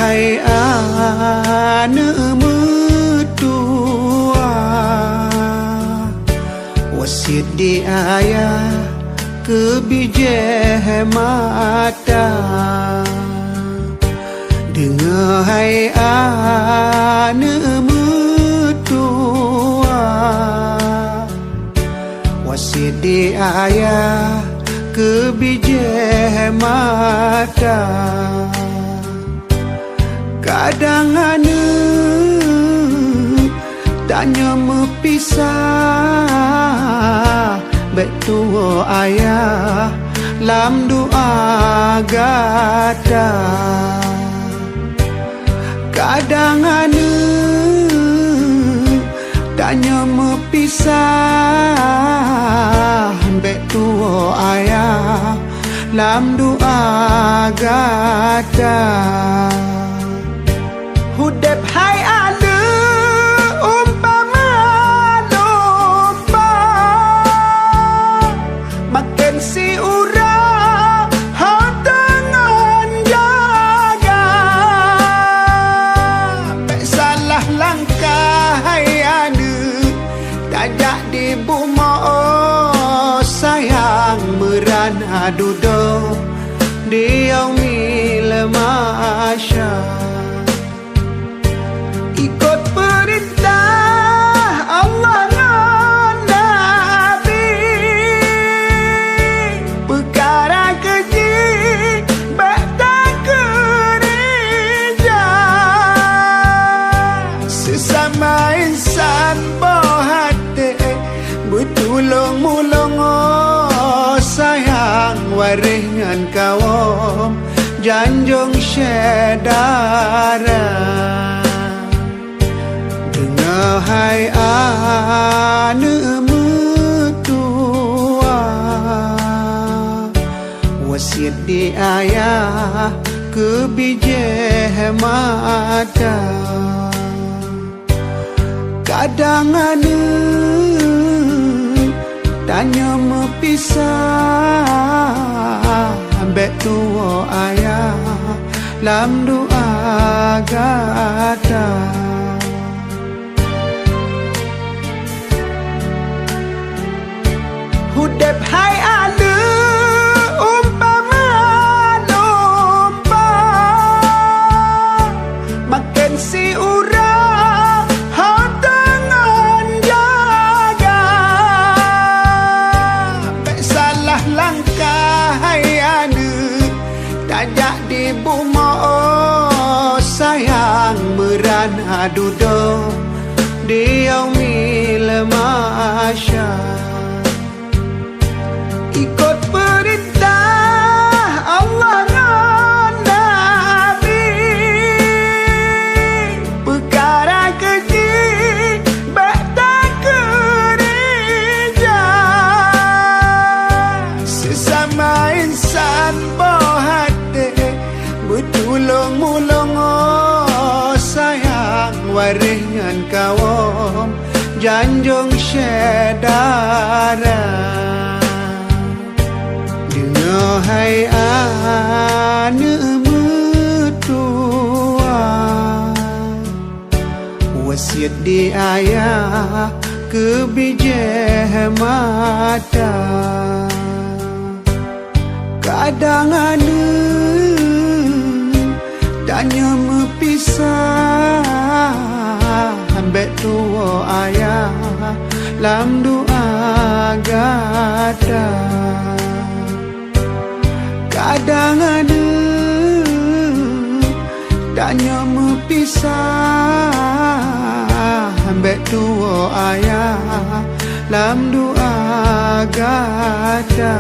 hai ane mertua, wasiat di ayah kebijak mata. Dengar hai ane mertua, wasiat di ayah kebijak mata. Kadang ane tanya mepisah betua ayah lam doa gata. Kadang ane tanya mepisah betua ayah lam doa gata. Hudep hai ane umpama domba, makan si urang hau dengan jaga. Tak salah langkah hai ane tajak di buma, oh sayang merana duduk di yang mila masya. Ikut perintah Allah dan Nabi, perkara keji bakta gereja. Sesama insan bohate bertulung-mulung, oh sayang waringan kawam janjung syedara. Hai ane mertua, wasiat di ayah kebijak mata. Kadang ane tanya mepisah betua ayah lam doa gata. Hudep hai ane umpama domba, makan si urang hau dengan jaga. Tak salah langkah hai ane tajak di buma, oh sayang merana duduk di yaumil masya. Ikut perintah Allah dan Nabi, perkara keji bakta gereja. Sesama insan bohate bertulung-mulung, oh sayang waringan kawam janjung syedara. Hai ane mertua, wasiat di ayah kebijak mata. Kadang ane tanya mepisah betua ayah lam doa gata. Kadang ane tanya mepisah betua ayah lam doa gata.